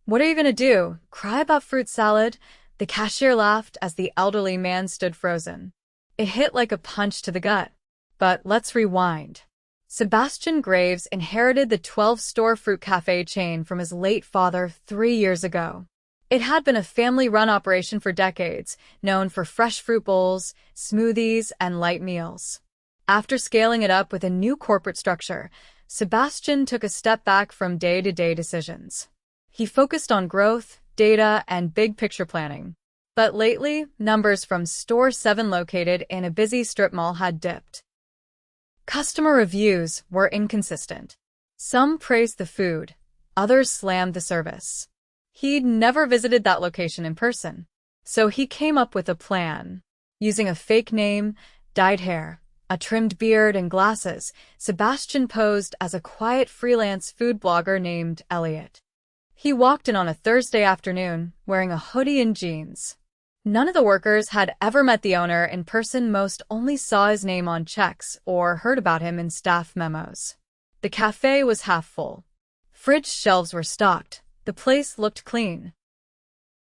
What are you gonna do? Cry about fruit salad? The cashier laughed as the elderly man stood frozen. It hit like a punch to the gut. But let's rewind. Sebastian Graves inherited the 12-store fruit cafe chain from his late father 3 years ago. It had been a family-run operation for decades, known for fresh fruit bowls, smoothies, and light meals. After scaling it up with a new corporate structure, Sebastian took a step back from day-to-day decisions. He focused on growth, data, and big-picture planning. But lately, numbers from Store 7 located in a busy strip mall had dipped. Customer reviews were inconsistent. Some praised the food, others slammed the service. He'd never visited that location in person, so he came up with a plan. Using a fake name, dyed hair, a trimmed beard, and glasses, Sebastian posed as a quiet freelance food blogger named Elliot. He walked in on a Thursday afternoon, wearing a hoodie and jeans. None of the workers had ever met the owner in person. Most only saw his name on checks or heard about him in staff memos. The cafe was half full. Fridge shelves were stocked. The place looked clean.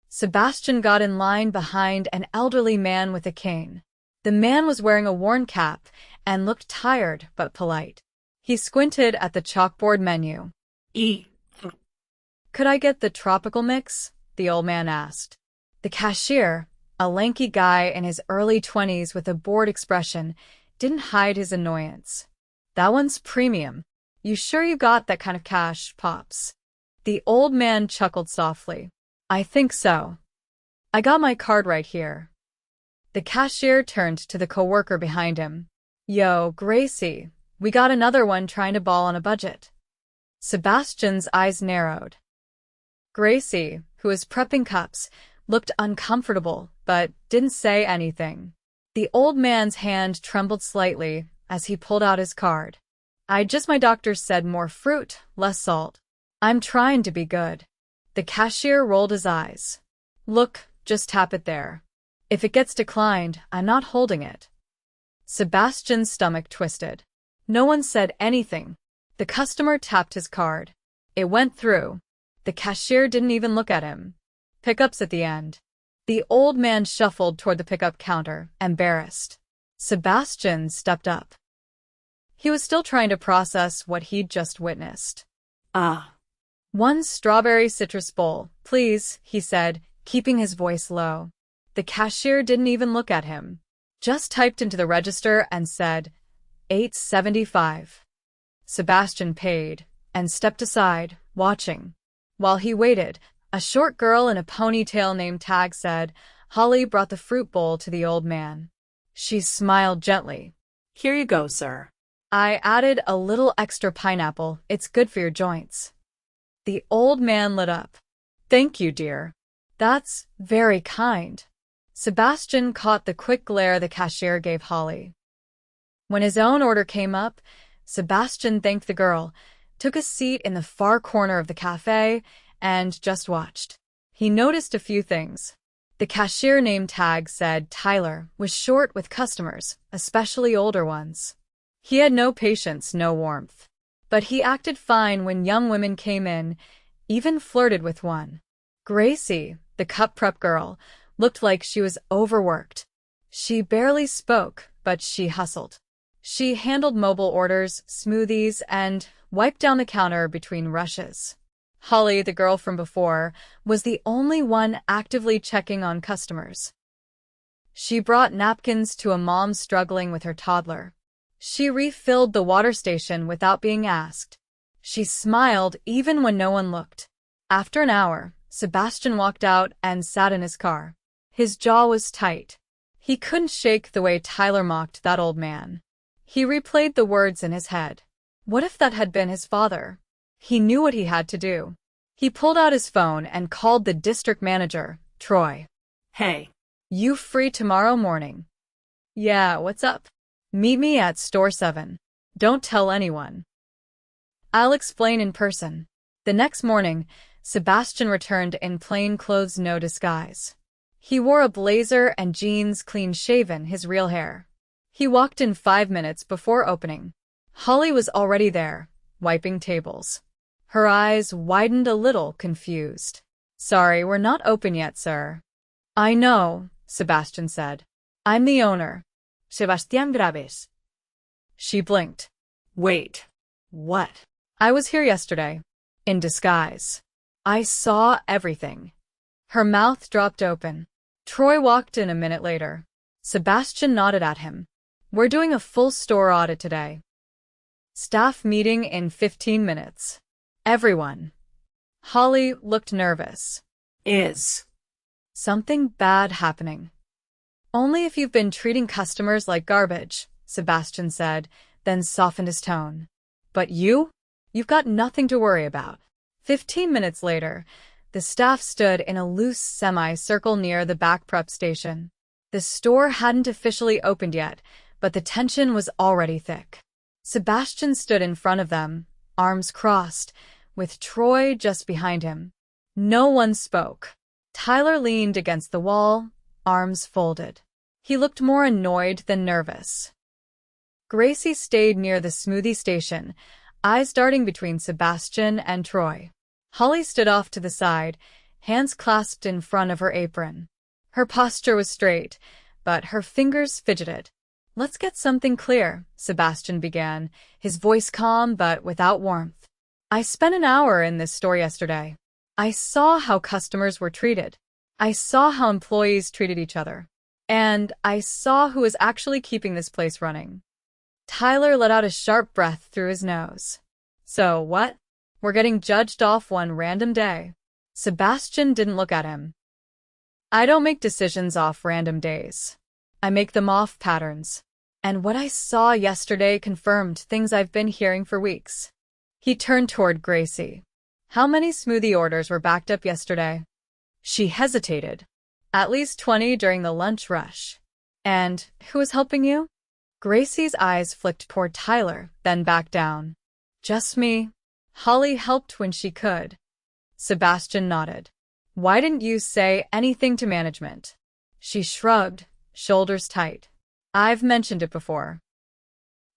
Sebastian got in line behind an elderly man with a cane. The man was wearing a worn cap and looked tired but polite. He squinted at the chalkboard menu. "Could I get the tropical mix?" the old man asked. The cashier, a lanky guy in his early 20s with a bored expression, didn't hide his annoyance. "That one's premium. You sure you got that kind of cash, Pops?" The old man chuckled softly. "I think so. I got my card right here." The cashier turned to the coworker behind him. "Yo, Gracie, we got another one trying to ball on a budget." Sebastian's eyes narrowed. Gracie, who was prepping cups, looked uncomfortable, but didn't say anything. The old man's hand trembled slightly as he pulled out his card. My doctor said more fruit, less salt. I'm trying to be good." The cashier rolled his eyes. "Look, just tap it there. If it gets declined, I'm not holding it." Sebastian's stomach twisted. No one said anything. The customer tapped his card. It went through. The cashier didn't even look at him. "Pickups at the end." The old man shuffled toward the pickup counter, embarrassed. Sebastian stepped up. He was still trying to process what he'd just witnessed. "One strawberry citrus bowl, please," he said, keeping his voice low. The cashier didn't even look at him. Just typed into the register and said, $8.75. Sebastian paid and stepped aside, watching. While he waited, a short girl in a ponytail named Tag said, "Holly brought the fruit bowl to the old man." She smiled gently. "Here you go, sir." "I added a little extra pineapple. It's good for your joints." The old man lit up. "Thank you, dear. That's very kind." Sebastian caught the quick glare the cashier gave Holly. When his own order came up, Sebastian thanked the girl, took a seat in the far corner of the cafe, and just watched. He noticed a few things. The cashier named Tag said Tyler was short with customers, especially older ones. He had no patience, no warmth. But he acted fine when young women came in, even flirted with one. Gracie, the cup prep girl, looked like she was overworked. She barely spoke, but she hustled. She handled mobile orders, smoothies, and wiped down the counter between rushes. Holly, the girl from before, was the only one actively checking on customers. She brought napkins to a mom struggling with her toddler. She refilled the water station without being asked. She smiled even when no one looked. After an hour, Sebastian walked out and sat in his car. His jaw was tight. He couldn't shake the way Tyler mocked that old man. He replayed the words in his head. What if that had been his father? He knew what he had to do. He pulled out his phone and called the district manager, Troy. "Hey. You free tomorrow morning?" "Yeah, what's up?" "Meet me at Store 7. Don't tell anyone." "I'll explain in person." The next morning, Sebastian returned in plain clothes, no disguise. He wore a blazer and jeans, clean-shaven, his real hair. He walked in 5 minutes before opening. Holly was already there, wiping tables. Her eyes widened a little, confused. Sorry, we're not open yet, sir. I know, Sebastian said. I'm the owner. Sebastian Graves. She blinked. Wait. What? I was here yesterday. In disguise. I saw everything. Her mouth dropped open. Troy walked in a minute later. Sebastian nodded at him. We're doing a full store audit today. Staff meeting in 15 minutes. Everyone. Holly looked nervous. Is Something bad happening? Only if you've been treating customers like garbage, Sebastian said, then softened his tone. But you've got nothing to worry about. 15 minutes later, the staff stood in a loose semicircle near the back prep station. The store hadn't officially opened yet, but the tension was already thick. Sebastian stood in front of them, arms crossed, with Troy just behind him. No one spoke. Tyler leaned against the wall, arms folded. He looked more annoyed than nervous. Gracie stayed near the smoothie station, eyes darting between Sebastian and Troy. Holly stood off to the side, hands clasped in front of her apron. Her posture was straight, but her fingers fidgeted. Let's get something clear, Sebastian began, his voice calm but without warmth. I spent an hour in this store yesterday. I saw how customers were treated. I saw how employees treated each other. And I saw who was actually keeping this place running. Tyler let out a sharp breath through his nose. So what? We're getting judged off one random day. Sebastian didn't look at him. I don't make decisions off random days. I make them off patterns. And what I saw yesterday confirmed things I've been hearing for weeks. He turned toward Gracie. How many smoothie orders were backed up yesterday? She hesitated. At least 20 during the lunch rush. And who was helping you? Gracie's eyes flicked toward Tyler, then back down. Just me. Holly helped when she could. Sebastian nodded. Why didn't you say anything to management? She shrugged, shoulders tight. I've mentioned it before.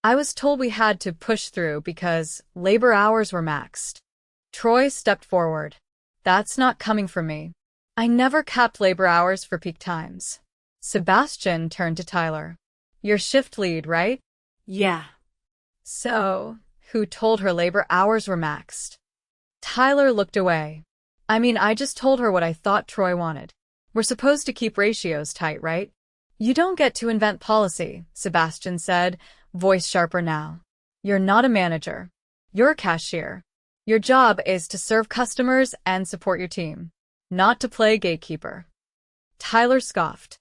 I was told we had to push through because labor hours were maxed. Troy stepped forward. That's not coming from me. I never capped labor hours for peak times. Sebastian turned to Tyler. You're shift lead, right? Yeah. So, who told her labor hours were maxed? Tyler looked away. I just told her what I thought Troy wanted. We're supposed to keep ratios tight, right? You don't get to invent policy, Sebastian said, voice sharper now. You're not a manager. You're a cashier. Your job is to serve customers and support your team, not to play gatekeeper. Tyler scoffed.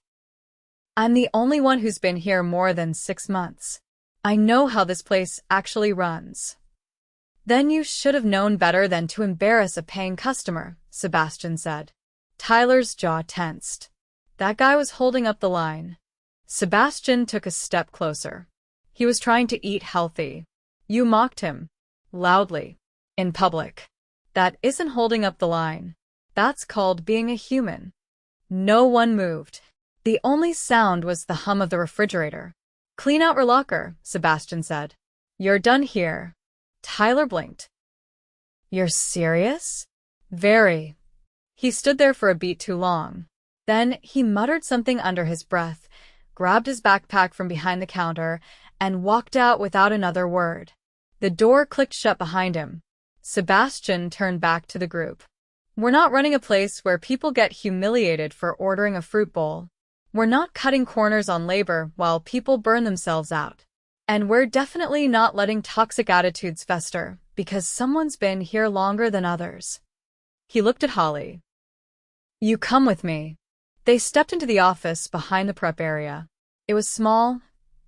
I'm the only one who's been here more than 6 months. I know how this place actually runs. Then you should have known better than to embarrass a paying customer, Sebastian said. Tyler's jaw tensed. That guy was holding up the line. Sebastian took a step closer. He was trying to eat healthy. You mocked him. Loudly. In public. That isn't holding up the line. That's called being a human. No one moved. The only sound was the hum of the refrigerator. Clean out your locker, Sebastian said. You're done here. Tyler blinked. You're serious? Very. He stood there for a beat too long. Then he muttered something under his breath, grabbed his backpack from behind the counter, and walked out without another word. The door clicked shut behind him. Sebastian turned back to the group. We're not running a place where people get humiliated for ordering a fruit bowl. We're not cutting corners on labor while people burn themselves out. And we're definitely not letting toxic attitudes fester because someone's been here longer than others. He looked at Holly. You come with me. They stepped into the office behind the prep area. It was small,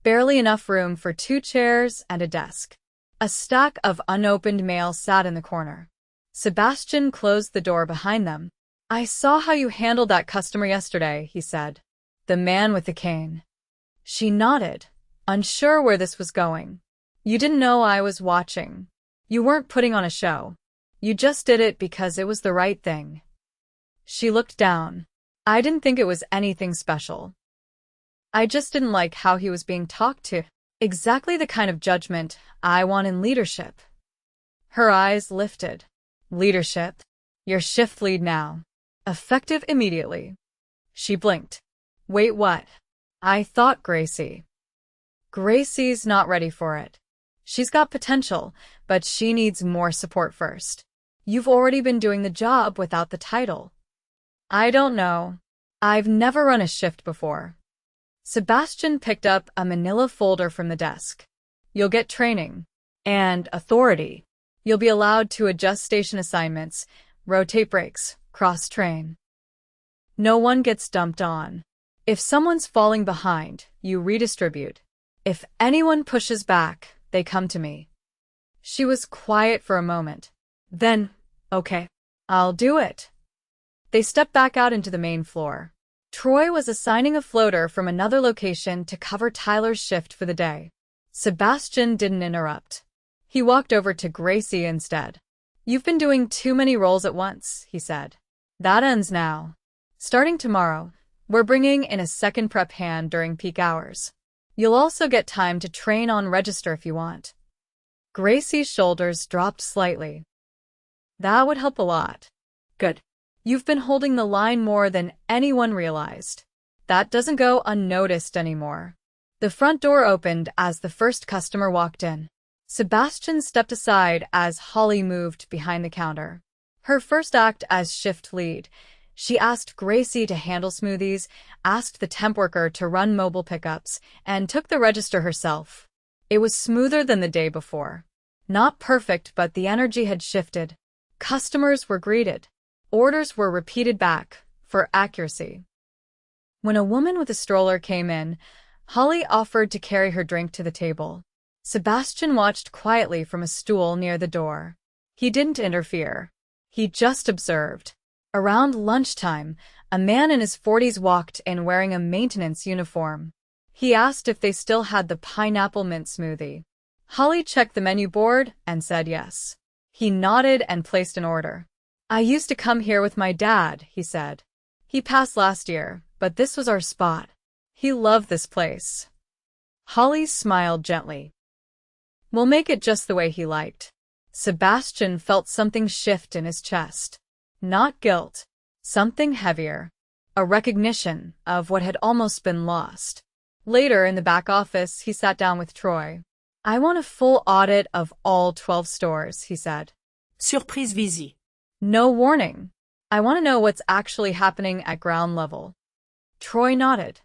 barely enough room for 2 chairs and a desk. A stack of unopened mail sat in the corner. Sebastian closed the door behind them. I saw how you handled that customer yesterday, he said. The man with the cane. She nodded, unsure where this was going. You didn't know I was watching. You weren't putting on a show. You just did it because it was the right thing. She looked down. I didn't think it was anything special. I just didn't like how he was being talked to. Exactly the kind of judgment I want in leadership. Her eyes lifted. Leadership? You're shift lead now. Effective immediately. She blinked. Wait, what? I thought Gracie. Gracie's not ready for it. She's got potential, but she needs more support first. You've already been doing the job without the title. I don't know. I've never run a shift before. Sebastian picked up a manila folder from the desk. You'll get training. And authority. You'll be allowed to adjust station assignments, rotate breaks, cross-train. No one gets dumped on. If someone's falling behind, you redistribute. If anyone pushes back, they come to me. She was quiet for a moment. Then, okay, I'll do it. They stepped back out into the main floor. Troy was assigning a floater from another location to cover Tyler's shift for the day. Sebastian didn't interrupt. He walked over to Gracie instead. You've been doing too many roles at once, he said. That ends now. Starting tomorrow, we're bringing in a second prep hand during peak hours. You'll also get time to train on register if you want. Gracie's shoulders dropped slightly. That would help a lot. Good. You've been holding the line more than anyone realized. That doesn't go unnoticed anymore. The front door opened as the first customer walked in. Sebastian stepped aside as Holly moved behind the counter. Her first act as shift lead, she asked Gracie to handle smoothies, asked the temp worker to run mobile pickups, and took the register herself. It was smoother than the day before. Not perfect, but the energy had shifted. Customers were greeted. Orders were repeated back, for accuracy. When a woman with a stroller came in, Holly offered to carry her drink to the table. Sebastian watched quietly from a stool near the door. He didn't interfere. He just observed. Around lunchtime, a man in his 40s walked in wearing a maintenance uniform. He asked if they still had the pineapple mint smoothie. Holly checked the menu board and said yes. He nodded and placed an order. I used to come here with my dad, he said. He passed last year, but this was our spot. He loved this place. Holly smiled gently. We'll make it just the way he liked. Sebastian felt something shift in his chest. Not guilt. Something heavier. A recognition of what had almost been lost. Later, in the back office, he sat down with Troy. I want a full audit of all 12 stores, he said. Surprise visite. No warning. I want to know what's actually happening at ground level. Troy nodded.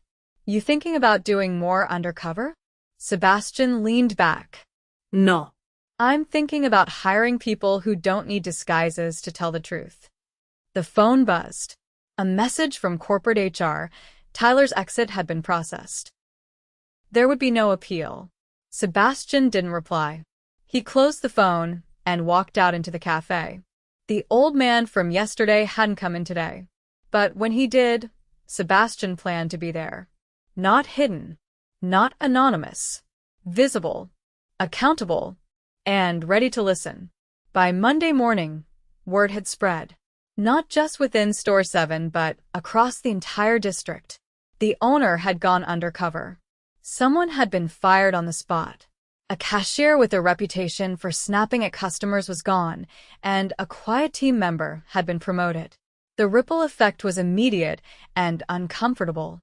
You thinking about doing more undercover? Sebastian leaned back. No. I'm thinking about hiring people who don't need disguises to tell the truth. The phone buzzed. A message from corporate HR. Tyler's exit had been processed. There would be no appeal. Sebastian didn't reply. He closed the phone and walked out into the café. The old man from yesterday hadn't come in today. But when he did, Sebastian planned to be there. Not hidden. Not anonymous. Visible. Accountable. And ready to listen. By Monday morning, word had spread. Not just within Store 7, but across the entire district. The owner had gone undercover. Someone had been fired on the spot. A cashier with a reputation for snapping at customers was gone, and a quiet team member had been promoted. The ripple effect was immediate and uncomfortable.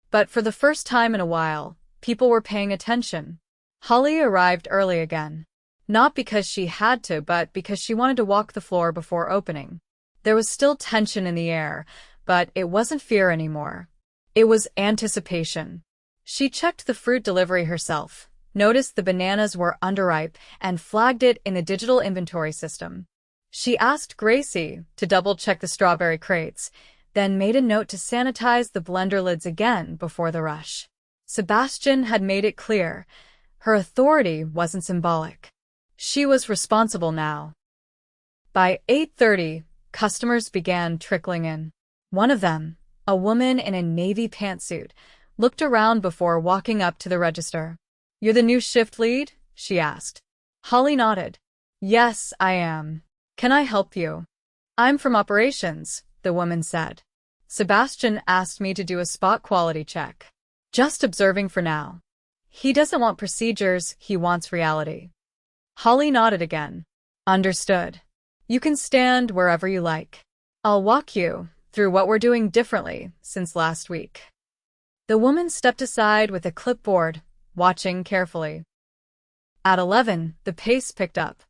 But for the first time in a while, people were paying attention. Holly arrived early again. Not because she had to, but because she wanted to walk the floor before opening. There was still tension in the air, but it wasn't fear anymore. It was anticipation. She checked the fruit delivery herself, noticed the bananas were underripe, and flagged it in the digital inventory system. She asked Gracie to double-check the strawberry crates, then made a note to sanitize the blender lids again before the rush. Sebastian had made it clear. Her authority wasn't symbolic. She was responsible now. By 8:30, customers began trickling in. One of them, a woman in a navy pantsuit, looked around before walking up to the register. You're the new shift lead? She asked. Holly nodded. Yes, I am. Can I help you? I'm from operations, the woman said. Sebastian asked me to do a spot quality check. Just observing for now. He doesn't want procedures, he wants reality. Holly nodded again. Understood. You can stand wherever you like. I'll walk you through what we're doing differently since last week. The woman stepped aside with a clipboard, watching carefully. At 11, the pace picked up.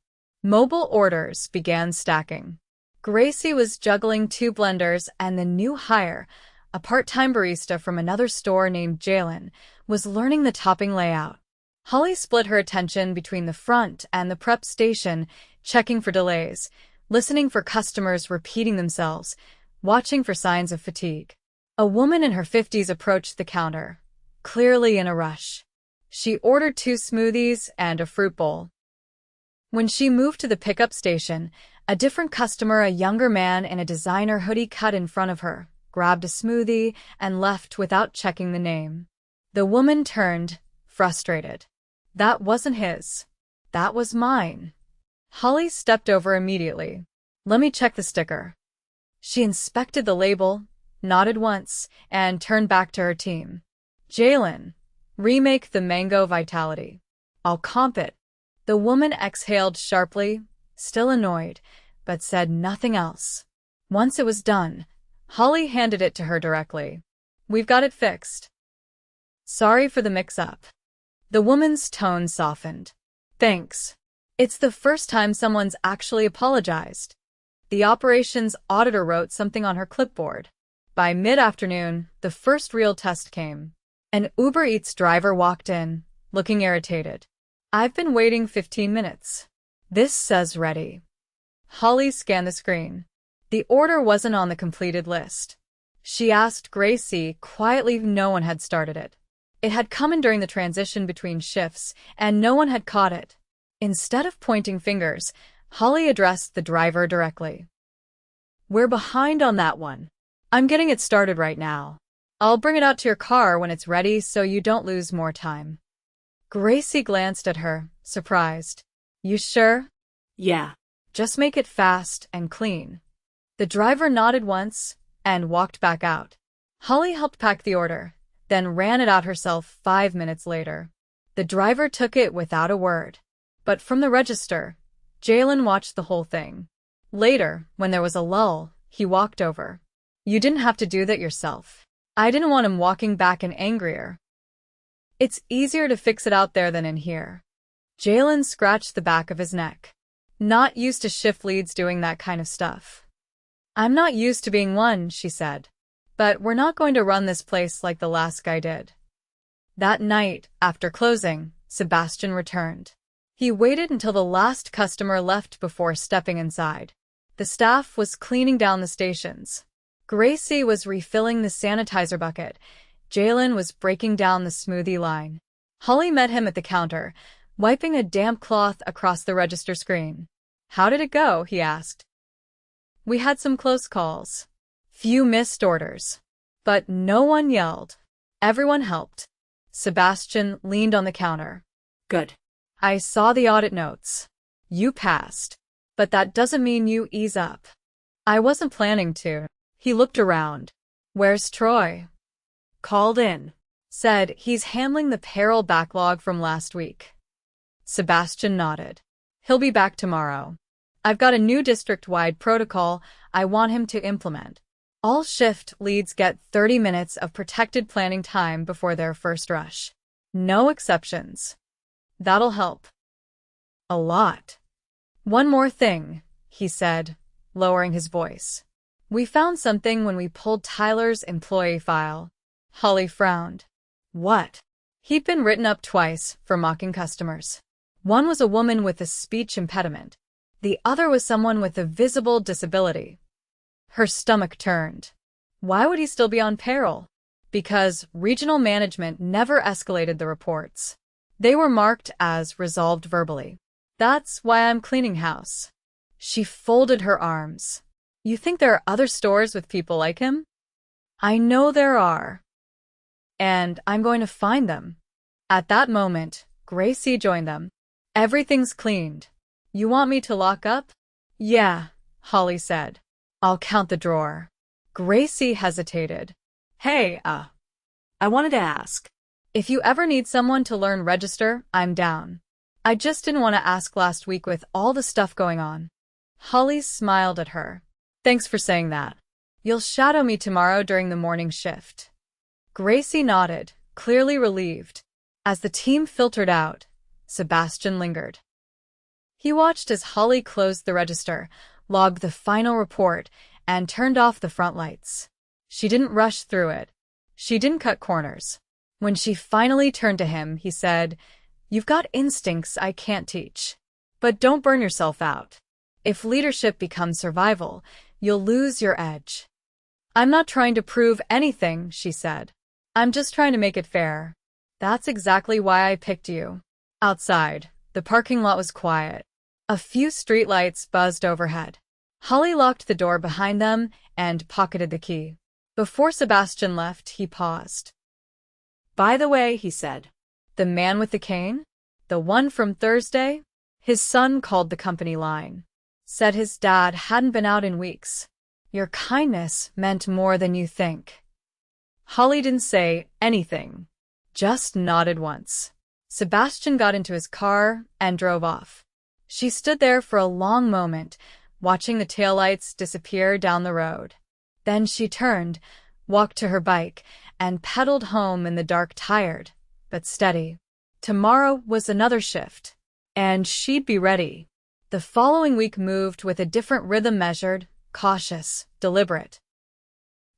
Mobile orders began stacking. Gracie was juggling 2 blenders, and the new hire, a part-time barista from another store named Jalen, was learning the topping layout. Holly split her attention between the front and the prep station, checking for delays, listening for customers repeating themselves, watching for signs of fatigue. A woman in her 50s approached the counter, clearly in a rush. She ordered 2 smoothies and a fruit bowl. When she moved to the pickup station, a different customer, a younger man in a designer hoodie, cut in front of her, grabbed a smoothie, and left without checking the name. The woman turned, frustrated. That wasn't his. That was mine. Holly stepped over immediately. Let me check the sticker. She inspected the label, nodded once, and turned back to her team. Jalen, remake the mango vitality. I'll comp it. The woman exhaled sharply, still annoyed, but said nothing else. Once it was done, Holly handed it to her directly. We've got it fixed. Sorry for the mix-up. The woman's tone softened. Thanks. It's the first time someone's actually apologized. The operations auditor wrote something on her clipboard. By mid-afternoon, the first real test came. An Uber Eats driver walked in, looking irritated. I've been waiting 15 minutes. This says ready. Holly scanned the screen. The order wasn't on the completed list. She asked Gracie quietly if no one had started it. It had come in during the transition between shifts, and no one had caught it. Instead of pointing fingers, Holly addressed the driver directly. We're behind on that one. I'm getting it started right now. I'll bring it out to your car when it's ready so you don't lose more time. Gracie glanced at her, surprised. You sure? Yeah. Just make it fast and clean. The driver nodded once and walked back out. Holly helped pack the order, then ran it out herself 5 minutes later. The driver took it without a word. But from the register, Jalen watched the whole thing. Later, when there was a lull, he walked over. You didn't have to do that yourself. I didn't want him walking back and angrier. It's easier to fix it out there than in here. Jalen scratched the back of his neck. Not used to shift leads doing that kind of stuff. I'm not used to being one, she said. But we're not going to run this place like the last guy did. That night, after closing, Sebastian returned. He waited until the last customer left before stepping inside. The staff was cleaning down the stations. Gracie was refilling the sanitizer bucket. Jalen was breaking down the smoothie line. Holly met him at the counter, wiping a damp cloth across the register screen. How did it go? He asked. We had some close calls. Few missed orders. But no one yelled. Everyone helped. Sebastian leaned on the counter. Good. I saw the audit notes. You passed. But that doesn't mean you ease up. I wasn't planning to. He looked around. Where's Troy? Called in. Said he's handling the payroll backlog from last week. Sebastian nodded. He'll be back tomorrow. I've got a new district-wide protocol I want him to implement. All shift leads get 30 minutes of protected planning time before their first rush. No exceptions. That'll help. A lot. One more thing, he said, lowering his voice. We found something when we pulled Tyler's employee file. Holly frowned. What? He'd been written up twice for mocking customers. One was a woman with a speech impediment. The other was someone with a visible disability. Her stomach turned. Why would he still be on payroll? Because regional management never escalated the reports. They were marked as resolved verbally. That's why I'm cleaning house. She folded her arms. You think there are other stores with people like him? I know there are. And I'm going to find them. At that moment, Gracie joined them. Everything's cleaned. You want me to lock up? Yeah, Holly said. I'll count the drawer. Gracie hesitated. Hey, I wanted to ask. If you ever need someone to learn register, I'm down. I just didn't want to ask last week with all the stuff going on. Holly smiled at her. Thanks for saying that. You'll shadow me tomorrow during the morning shift. Gracie nodded, clearly relieved. As the team filtered out, Sebastian lingered. He watched as Holly closed the register, logged the final report, and turned off the front lights. She didn't rush through it. She didn't cut corners. When she finally turned to him, he said, "You've got instincts I can't teach. But don't burn yourself out. If leadership becomes survival, you'll lose your edge." "I'm not trying to prove anything," she said. "I'm just trying to make it fair." "That's exactly why I picked you." Outside, the parking lot was quiet. A few streetlights buzzed overhead. Holly locked the door behind them and pocketed the key. Before Sebastian left, he paused. "By the way," he said. "The man with the cane? The one from Thursday?" His son called the company line. Said his dad hadn't been out in weeks. "Your kindness meant more than you think." Holly didn't say anything, just nodded once. Sebastian got into his car and drove off. She stood there for a long moment, watching the taillights disappear down the road. Then she turned, walked to her bike, and pedaled home in the dark, tired, but steady. Tomorrow was another shift, and she'd be ready. The following week moved with a different rhythm, measured, cautious, deliberate.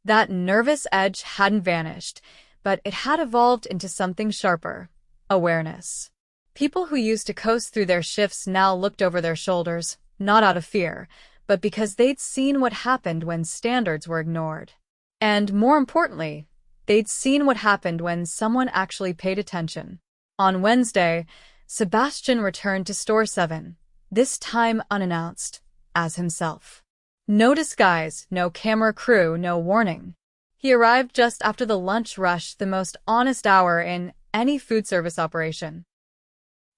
That nervous edge hadn't vanished, but it had evolved into something sharper: awareness. People who used to coast through their shifts now looked over their shoulders, not out of fear, but because they'd seen what happened when standards were ignored. And more importantly, they'd seen what happened when someone actually paid attention. On Wednesday, Sebastian returned to Store 7, this time unannounced, as himself. No disguise, no camera crew, no warning. He arrived just after the lunch rush, the most honest hour in any food service operation.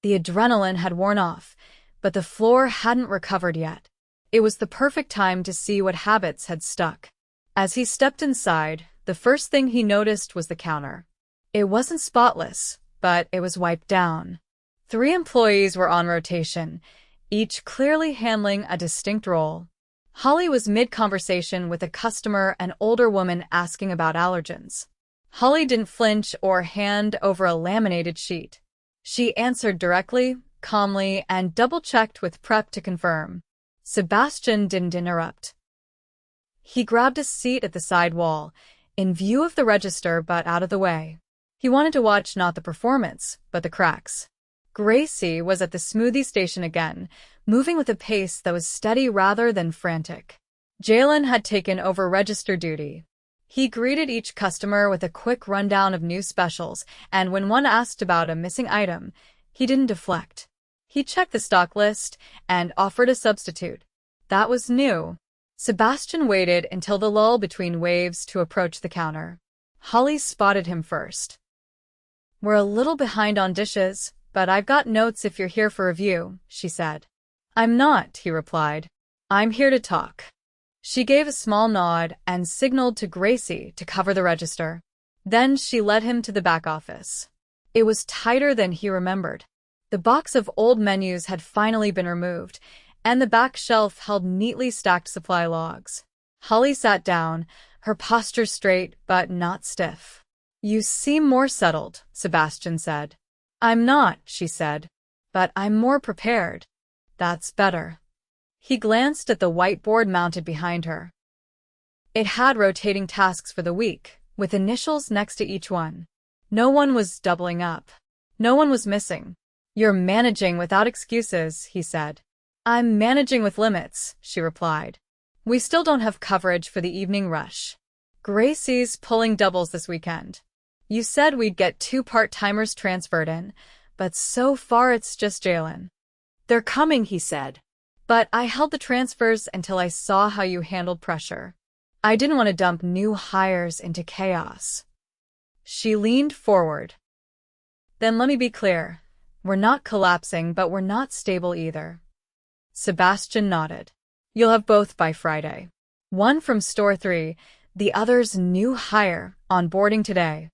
The adrenaline had worn off, but the floor hadn't recovered yet. It was the perfect time to see what habits had stuck. As he stepped inside, the first thing he noticed was the counter. It wasn't spotless, but it was wiped down. 3 employees were on rotation, each clearly handling a distinct role. Holly was mid-conversation with a customer, an older woman asking about allergens. Holly didn't flinch or hand over a laminated sheet. She answered directly, calmly, and double-checked with prep to confirm. Sebastian didn't interrupt. He grabbed a seat at the side wall, in view of the register but out of the way. He wanted to watch not the performance, but the cracks. Gracie was at the smoothie station again, moving with a pace that was steady rather than frantic. Jalen had taken over register duty. He greeted each customer with a quick rundown of new specials, and when one asked about a missing item, he didn't deflect. He checked the stock list and offered a substitute. That was new. Sebastian waited until the lull between waves to approach the counter. Holly spotted him first. "We're a little behind on dishes, but I've got notes if you're here for review," she said. "I'm not," he replied. "I'm here to talk." She gave a small nod and signaled to Gracie to cover the register. Then she led him to the back office. It was tighter than he remembered. The box of old menus had finally been removed, and the back shelf held neatly stacked supply logs. Holly sat down, her posture straight but not stiff. "You seem more settled," Sebastian said. "I'm not," she said, "but I'm more prepared." "That's better." He glanced at the whiteboard mounted behind her. It had rotating tasks for the week, with initials next to each one. No one was doubling up. No one was missing. "You're managing without excuses," he said. "I'm managing with limits," she replied. "We still don't have coverage for the evening rush. Gracie's pulling doubles this weekend. You said we'd get 2 part-timers transferred in, but so far it's just Jalen." "They're coming," he said. "But I held the transfers until I saw how you handled pressure. I didn't want to dump new hires into chaos." She leaned forward. "Then let me be clear. We're not collapsing, but we're not stable either." Sebastian nodded. "You'll have both by Friday. One from Store 3, the other's new hire, onboarding today."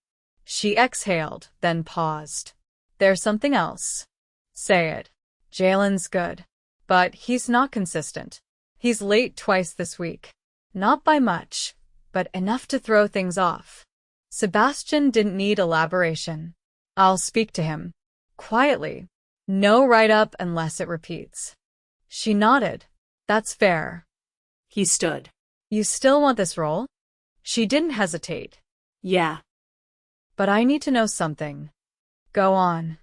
She exhaled, then paused. "There's something else." "Say it." "Jalen's good. But he's not consistent. He's late twice this week." Not by much, but enough to throw things off. Sebastian didn't need elaboration. I'll speak to him. Quietly. No write-up unless it repeats. She nodded. That's fair. He stood. You still want this role? She didn't hesitate. Yeah. But I need to know something. Go on.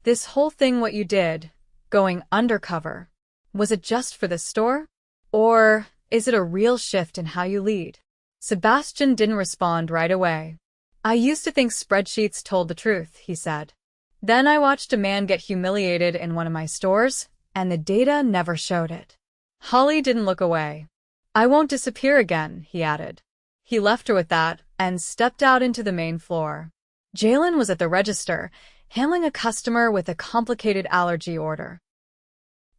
This whole thing what you did, going undercover, was it just for the store? Or is it a real shift in how you lead? Sebastian didn't respond right away. I used to think spreadsheets told the truth, he said. Then I watched a man get humiliated in one of my stores, and the data never showed it. Holly didn't look away. I won't disappear again, he added. He left her with that and stepped out into the main floor. Jalen was at the register, handling a customer with a complicated allergy order.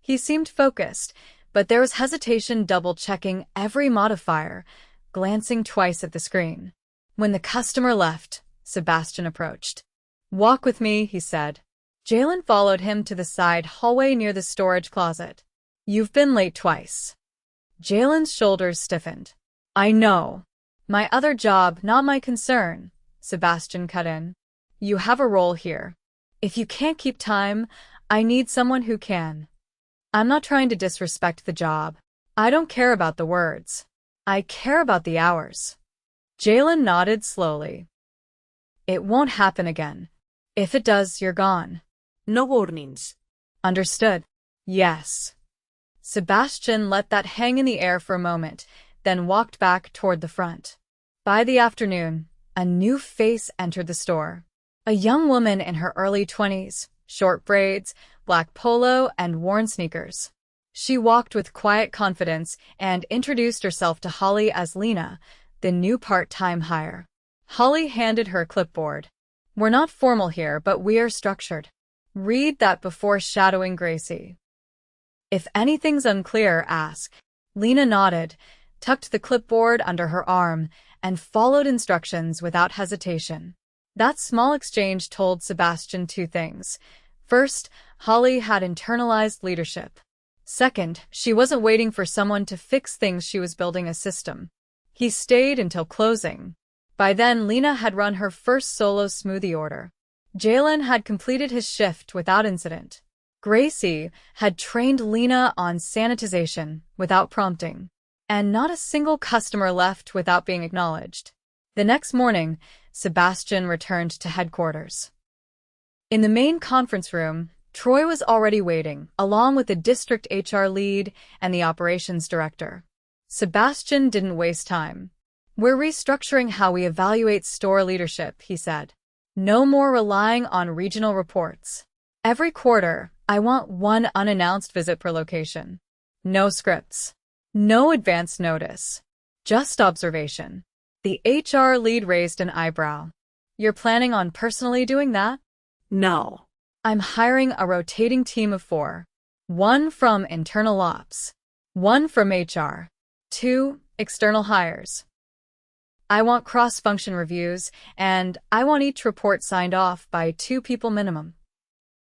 He seemed focused, but there was hesitation double-checking every modifier, glancing twice at the screen. When the customer left, Sebastian approached. Walk with me, he said. Jalen followed him to the side hallway near the storage closet. You've been late twice. Jalen's shoulders stiffened. I know. My other job, not my concern, Sebastian cut in. You have a role here. If you can't keep time, I need someone who can. I'm not trying to disrespect the job. I don't care about the words. I care about the hours. Jalen nodded slowly. It won't happen again. If it does, you're gone. No warnings. Understood. Yes. Sebastian let that hang in the air for a moment, then walked back toward the front. By the afternoon, a new face entered the store. A young woman in her early 20s, short braids, black polo, and worn sneakers. She walked with quiet confidence and introduced herself to Holly as Lena, the new part-time hire. Holly handed her a clipboard. We're not formal here, but we're structured. Read that before shadowing Gracie. If anything's unclear, ask. Lena nodded, tucked the clipboard under her arm, and followed instructions without hesitation. That small exchange told Sebastian two things. First, Holly had internalized leadership. Second, she wasn't waiting for someone to fix things, she was building a system. He stayed until closing. By then, Lena had run her first solo smoothie order. Jalen had completed his shift without incident. Gracie had trained Lena on sanitization without prompting. And not a single customer left without being acknowledged. The next morning, Sebastian returned to headquarters. In the main conference room, Troy was already waiting, along with the district HR lead and the operations director. Sebastian didn't waste time. We're restructuring how we evaluate store leadership, he said. No more relying on regional reports. Every quarter, I want one unannounced visit per location. No scripts. No advance notice. Just observation. The HR lead raised an eyebrow. You're planning on personally doing that? No. I'm hiring a rotating team of 4. 1 from internal ops. 1 from HR. 2 external hires. I want cross-function reviews, and I want each report signed off by 2 people minimum.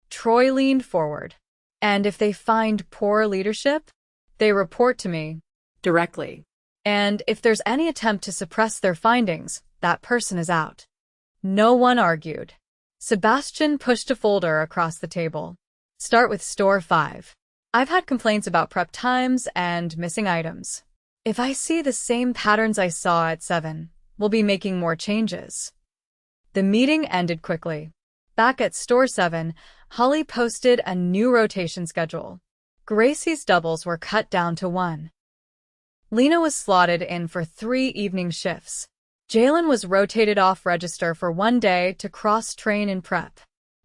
Troy leaned forward. And if they find poor leadership, they report to me. Directly. And if there's any attempt to suppress their findings, that person is out. No one argued. Sebastian pushed a folder across the table. Start with Store 5. I've had complaints about prep times and missing items. If I see the same patterns I saw at 7, we'll be making more changes. The meeting ended quickly. Back at Store 7, Holly posted a new rotation schedule. Gracie's doubles were cut down to 1. Lena was slotted in for 3 evening shifts. Jalen was rotated off register for 1 day to cross-train in prep.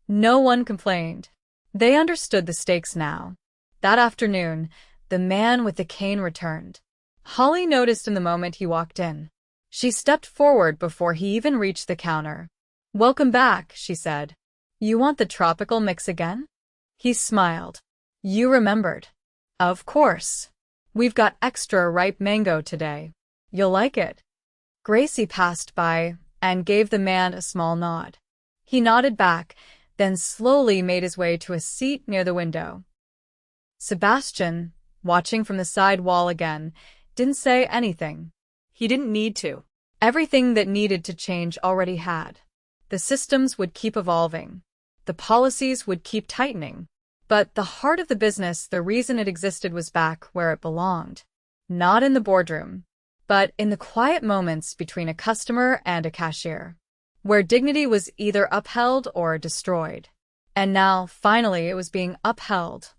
No one complained. They understood the stakes now. That afternoon, the man with the cane returned. Holly noticed in the moment he walked in. She stepped forward before he even reached the counter. Welcome back, she said. You want the tropical mix again? He smiled. You remembered. Of course. We've got extra ripe mango today. You'll like it. Gracie passed by and gave the man a small nod. He nodded back, then slowly made his way to a seat near the window. Sebastian, watching from the side wall again, didn't say anything. He didn't need to. Everything that needed to change already had. The systems would keep evolving. The policies would keep tightening. But the heart of the business, the reason it existed, was back where it belonged. Not in the boardroom, but in the quiet moments between a customer and a cashier, where dignity was either upheld or destroyed. And now, finally, it was being upheld.